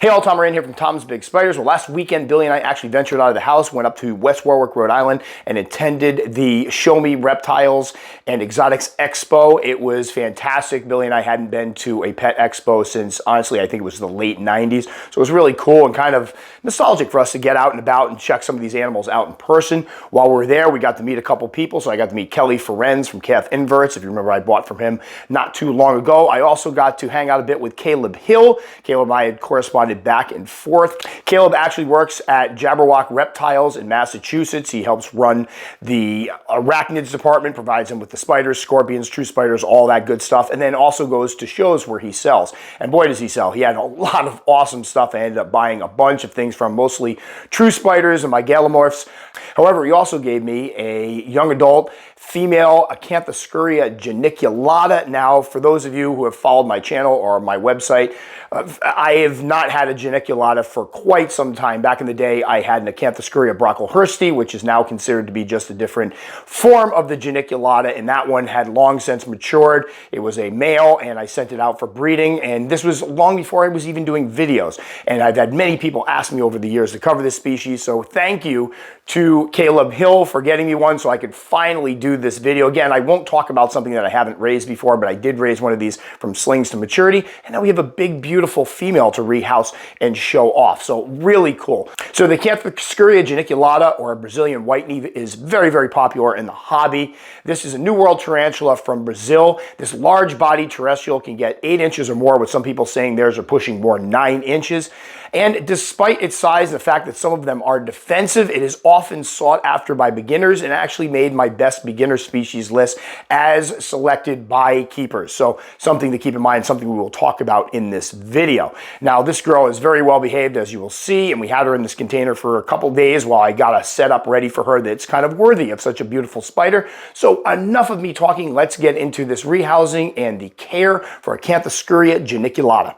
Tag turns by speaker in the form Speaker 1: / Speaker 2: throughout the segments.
Speaker 1: Hey all, Tom Moran here from Tom's Big Spiders. Well, last weekend, Billy and I actually ventured out of the house, went up to West Warwick, Rhode Island, and attended the Show Me Reptiles and Exotics Expo. It was fantastic. Billy and I hadn't been to a pet expo since, honestly, I think it was the late 90s. So it was really cool and kind of nostalgic for us to get out and about and check some of these animals out in person. While we were there, we got to meet a couple people. So I got to meet Kelly Ferenz from Calf Inverts. If you remember, I bought from him not too long ago. I also got to hang out a bit with Caleb Hill. Caleb and I had corresponded back and forth. Caleb actually works at Jabberwock Reptiles in Massachusetts. He helps run the arachnids department, provides him with the spiders, scorpions, true spiders, all that good stuff, and then also goes to shows where he sells. And boy, does he sell. He had a lot of awesome stuff. I ended up buying a bunch of things from, mostly true spiders and my gallimorphs. However, he also gave me a young adult female Acanthoscurria geniculata. Now, for those of you who have followed my channel or my website, I have not had a geniculata for quite some time. Back in the day, I had an Acanthoscurria brocklehursti, which is now considered to be just a different form of the geniculata, and that one had long since matured. It was a male, and I sent it out for breeding, and this was long before I was even doing videos. And I've had many people ask me over the years to cover this species, so thank you to Caleb Hill for getting me one so I could finally do this video. Again, I won't talk about something that I haven't raised before, but I did raise one of these from slings to maturity, and now we have a big, beautiful female to rehouse and show off. So really cool. So the Acanthoscurria geniculata, or Brazilian Whiteknee, is very, very popular in the hobby. This is a New World tarantula from Brazil. This large-bodied terrestrial can get 8 inches or more, with some people saying theirs are pushing more 9 inches. And despite its size and the fact that some of them are defensive, it is often sought after by beginners and actually made my best beginner species list as selected by keepers. So something to keep in mind, something we will talk about in this video. Now, this girl is very well behaved, as you will see, and we had her in this container for a couple days while I got a setup ready for her that's kind of worthy of such a beautiful spider. So enough of me talking. Let's get into this rehousing and the care for Acanthoscurria geniculata.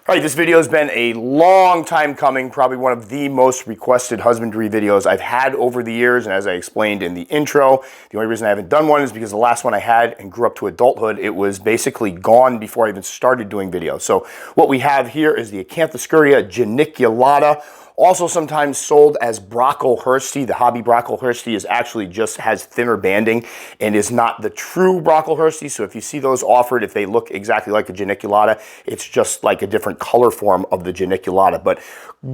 Speaker 1: All right, this video has been a long time coming, probably one of the most requested husbandry videos I've had over the years, and as I explained in the intro, the only reason I haven't done one is because the last one I had and grew up to adulthood, it was basically gone before I even started doing videos. So what we have here is the Acanthoscurria geniculata, also sometimes sold as brocklehursti. The hobby brocklehursti is actually just has thinner banding and is not the true brocklehursti. So if you see those offered, if they look exactly like a geniculata, it's just like a different color form of the geniculata. But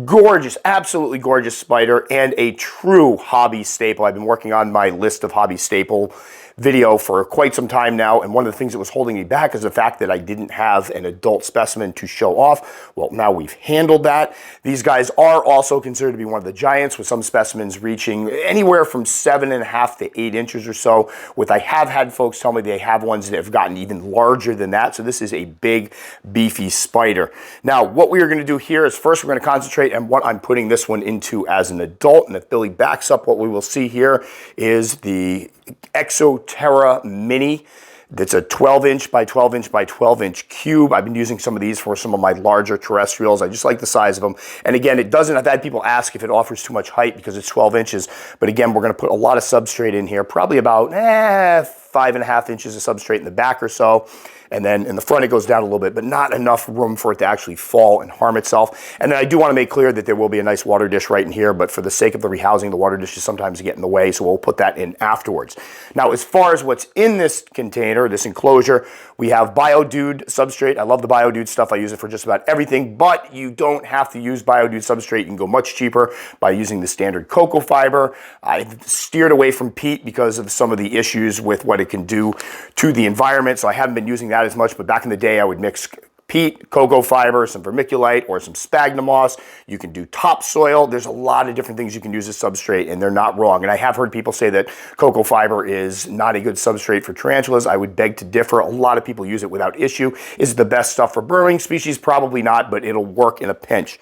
Speaker 1: gorgeous, absolutely gorgeous spider and a true hobby staple. I've been working on my list of hobby staple video for quite some time now, and one of the things that was holding me back is the fact that I didn't have an adult specimen to show off. Well, now we've handled that. These guys are also considered to be one of the giants, with some specimens reaching anywhere from 7.5 to 8 inches or so. I have had folks tell me they have ones that have gotten even larger than that, so this is a big, beefy spider. Now, what we are going to do here is first we're going to concentrate on what I'm putting this one into as an adult, and if Billy backs up, what we will see here is the Exoterra Mini. That's a 12-inch by 12-inch by 12-inch cube. I've been using some of these for some of my larger terrestrials. I just like the size of them. And again, it doesn't, I've had people ask if it offers too much height because it's 12 inches. But again, we're going to put a lot of substrate in here, probably about 5.5 inches of substrate in the back or so. And then in the front, it goes down a little bit, but not enough room for it to actually fall and harm itself. And then I do want to make clear that there will be a nice water dish right in here, but for the sake of the rehousing, the water dish is sometimes get in the way, so we'll put that in afterwards. Now, as far as what's in this container, this enclosure, we have BioDude substrate. I love the BioDude stuff. I use it for just about everything, but you don't have to use BioDude substrate. You can go much cheaper by using the standard cocoa fiber. I've steered away from peat because of some of the issues with what it can do to the environment, so I haven't been using that as much, but back in the day I would mix peat, cocoa fiber, some vermiculite, or some sphagnum moss. You can do topsoil. There's a lot of different things you can use as substrate, and they're not wrong. And I have heard people say that cocoa fiber is not a good substrate for tarantulas. I would beg to differ. A lot of people use it without issue. Is it the best stuff for burrowing species? Probably not, but it'll work in a pinch.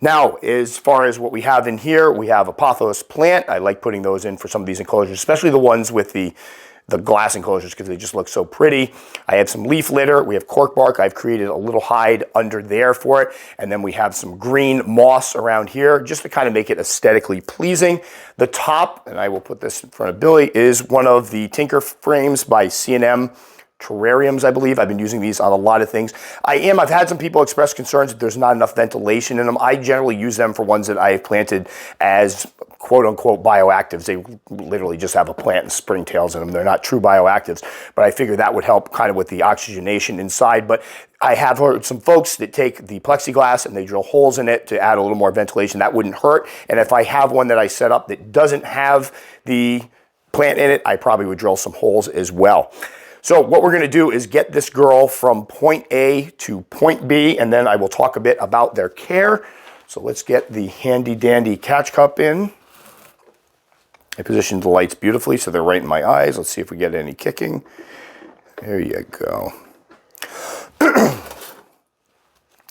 Speaker 1: Now, as far as what we have in here, we have a pothos plant. I like putting those in for some of these enclosures, especially the ones with the glass enclosures, because they just look so pretty. I have some leaf litter. We have cork bark. I've created a little hide under there for it. And then we have some green moss around here just to kind of make it aesthetically pleasing. The top, and I will put this in front of Billy, is one of the Tinker frames by C&M terrariums, I believe. I've been using these on a lot of things. I've had some people express concerns that there's not enough ventilation in them. I generally use them for ones that I have planted as quote unquote bioactives. They literally just have a plant and springtails in them. They're not true bioactives, but I figure that would help kind of with the oxygenation inside. But I have heard some folks that take the plexiglass and they drill holes in it to add a little more ventilation. That wouldn't hurt. And if I have one that I set up that doesn't have the plant in it, I probably would drill some holes as well. So what we're going to do is get this girl from point A to point B, and then I will talk a bit about their care. So let's get the handy dandy catch cup in. I positioned the lights beautifully so they're right in my eyes. Let's see if we get any kicking. There you go.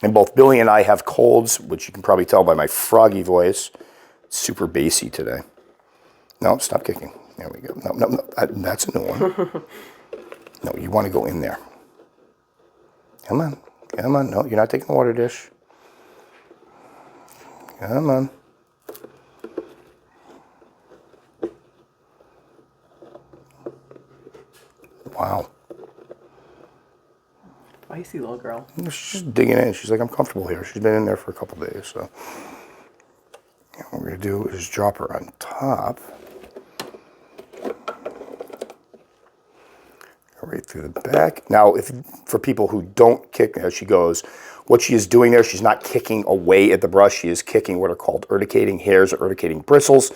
Speaker 1: And both Billy and I have colds, which you can probably tell by my froggy voice. It's super bassy today. No, stop kicking. There we go. No, that's a new one. No, you want to go in there. Come on. Come on. No, you're not taking the water dish. Come on. Wow.
Speaker 2: Spicy little girl.
Speaker 1: She's just digging in. She's like, I'm comfortable here. She's been in there for a couple days, so. What we're going to do is drop her on top. Right through the back. Now, for people who don't kick as she goes, what she is doing there, she's not kicking away at the brush. She is kicking what are called urticating hairs or urticating bristles.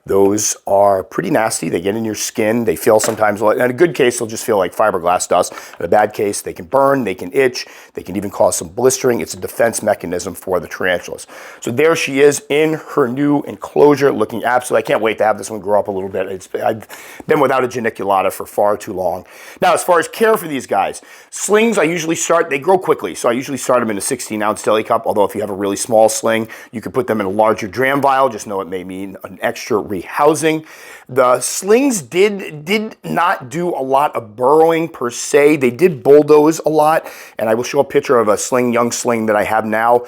Speaker 1: Those are pretty nasty. They get in your skin. They feel sometimes, in a good case, they'll just feel like fiberglass dust. In a bad case, they can burn, they can itch, they can even cause some blistering. It's a defense mechanism for the tarantulas. So there she is in her new enclosure, looking absolutely, I can't wait to have this one grow up a little bit. I've been without a geniculata for far too long. Now, as far as care for these guys, slings, I usually they grow quickly. So I usually start them in a 16-ounce deli cup, although if you have a really small sling, you could put them in a larger dram vial. Just know it may mean an extra rehousing. The slings did not do a lot of burrowing per se. They did bulldoze a lot, and I will show a picture of a young sling that I have now.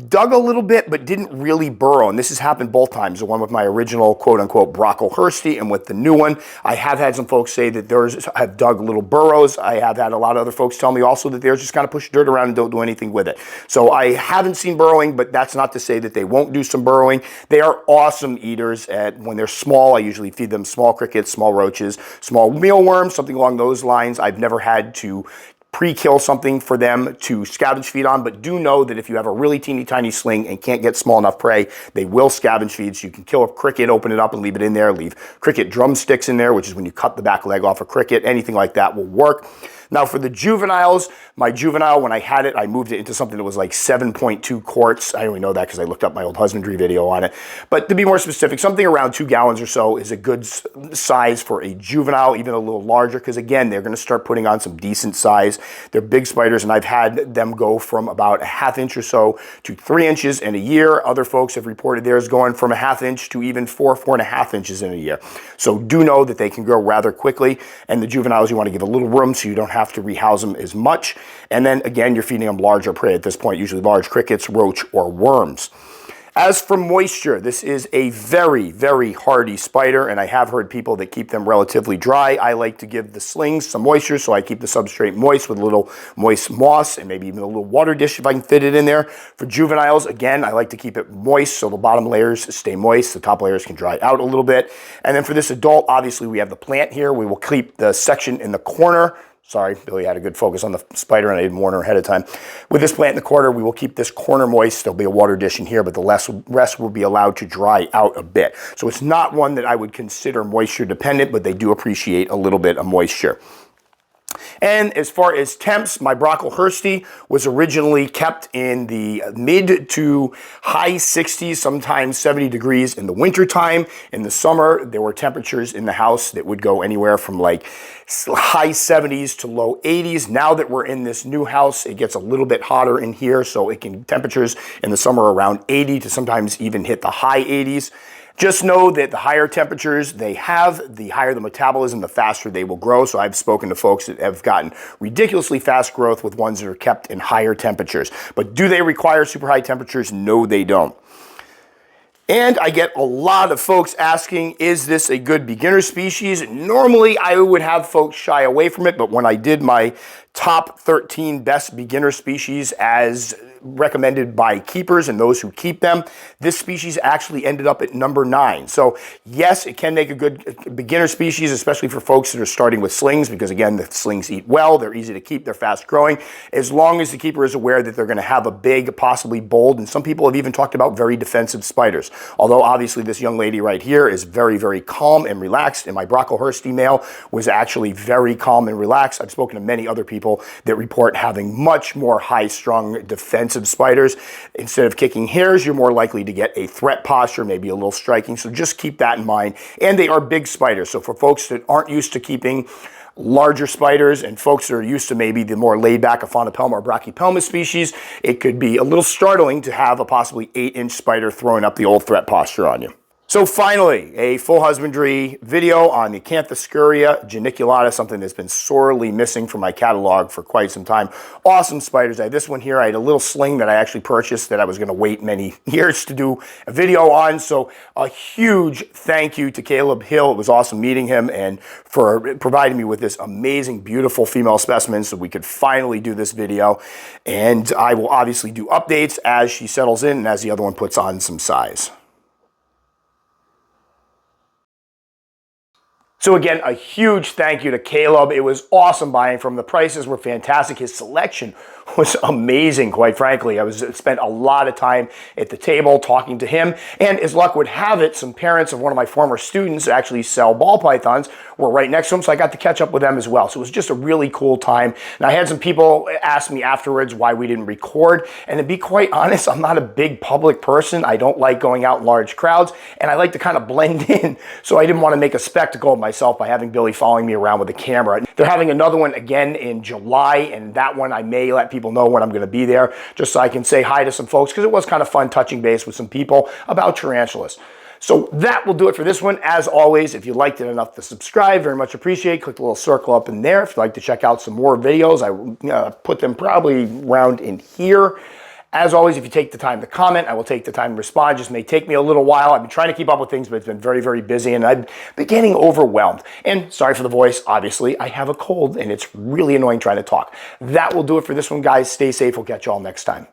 Speaker 1: Dug a little bit, but didn't really burrow, and this has happened both times. The one with my original quote-unquote Brocklehurst and with the new one. I have had some folks say that theirs have dug little burrows. I have had a lot of other folks tell me also that theirs just kind of push dirt around and don't do anything with it. So I haven't seen burrowing, but that's not to say that they won't do some burrowing. They are awesome eaters. When they're small, I usually feed them small crickets, small roaches, small mealworms, something along those lines. I've never had to pre-kill something for them to scavenge feed on, but do know that if you have a really teeny tiny sling and can't get small enough prey, they will scavenge feed. So you can kill a cricket, open it up and leave it in there, leave cricket drumsticks in there, which is when you cut the back leg off a cricket. Anything like that will work. Now for the juveniles, my juvenile, when I had it, I moved it into something that was like 7.2 quarts. I only know that because I looked up my old husbandry video on it. But to be more specific, something around 2 gallons or so is a good size for a juvenile, even a little larger, because again, they're going to start putting on some decent size. They're big spiders, and I've had them go from about a 1/2 inch or so to 3 inches in a year. Other folks have reported theirs going from a 1/2 inch to even 4.5 inches in a year. So do know that they can grow rather quickly, and the juveniles, you want to give a little room so you don't have to rehouse them as much. And then again, you're feeding them larger prey at this point, usually large crickets, roach, or worms. As for moisture, this is a very, very hardy spider, and I have heard people that keep them relatively dry. I like to give the slings some moisture, so I keep the substrate moist with a little moist moss and maybe even a little water dish if I can fit it in there. For juveniles, again, I like to keep it moist so the bottom layers stay moist, the top layers can dry out a little bit. And then for this adult, obviously we have the plant here. We will keep the section in the corner. Sorry, Billy had a good focus on the spider and I didn't warn her ahead of time. With this plant in the corner, we will keep this corner moist. There'll be a water dish in here, but the rest will be allowed to dry out a bit. So it's not one that I would consider moisture dependent, but they do appreciate a little bit of moisture. And as far as temps, my Brocklehurst was originally kept in the mid to high 60s, sometimes 70 degrees in the wintertime. In the summer, there were temperatures in the house that would go anywhere from like high 70s to low 80s. Now that we're in this new house, it gets a little bit hotter in here, so it can temperatures in the summer around 80 to sometimes even hit the high 80s. Just know that the higher temperatures they have, the higher the metabolism, the faster they will grow. So I've spoken to folks that have gotten ridiculously fast growth with ones that are kept in higher temperatures. But do they require super high temperatures? No, they don't. And I get a lot of folks asking, is this a good beginner species? Normally, I would have folks shy away from it, but when I did my top 13 best beginner species as recommended by keepers and those who keep them, this species actually ended up at number 9. So yes, it can make a good beginner species, especially for folks that are starting with slings, because again, the slings eat well, they're easy to keep, they're fast growing, as long as the keeper is aware that they're going to have a big, possibly bold, and some people have even talked about very defensive spiders. Although obviously this young lady right here is very, very calm and relaxed, and my Brocklehurst male was actually very calm and relaxed. I've spoken to many other people that report having much more high-strung defensive spiders. Instead of kicking hairs, you're more likely to get a threat posture, maybe a little striking, so just keep that in mind. And they are big spiders, so for folks that aren't used to keeping larger spiders and folks that are used to maybe the more laid-back Aphonopelma or Brachypelma species, it could be a little startling to have a possibly 8-inch spider throwing up the old threat posture on you. So finally, a full husbandry video on the Acanthoscurria geniculata, something that's been sorely missing from my catalog for quite some time. Awesome spiders. I had this one here. I had a little sling that I actually purchased that I was going to wait many years to do a video on. So a huge thank you to Caleb Hill. It was awesome meeting him and for providing me with this amazing, beautiful female specimen so we could finally do this video. And I will obviously do updates as she settles in and as the other one puts on some size. So again, a huge thank you to Caleb. It was awesome buying from him. The prices were fantastic. His selection was amazing, quite frankly. I spent a lot of time at the table talking to him, and as luck would have it, some parents of one of my former students that actually sell ball pythons were right next to him, so I got to catch up with them as well. So it was just a really cool time. And I had some people ask me afterwards why we didn't record, and to be quite honest, I'm not a big public person. I don't like going out in large crowds, and I like to kind of blend in, so I didn't want to make a spectacle of myself by having Billy following me around with a camera. They're having another one again in July, and that one I may let people know when I'm going to be there, just so I can say hi to some folks, because it was kind of fun touching base with some people about tarantulas. So that will do it for this one. As always, if you liked it enough to subscribe, very much appreciate. Click the little circle up in there. If you'd like to check out some more videos, I put them probably around in here. As always, if you take the time to comment, I will take the time to respond. Just may take me a little while. I've been trying to keep up with things, but it's been very, very busy, and I've been getting overwhelmed. And sorry for the voice. Obviously, I have a cold, and it's really annoying trying to talk. That will do it for this one, guys. Stay safe. We'll catch you all next time.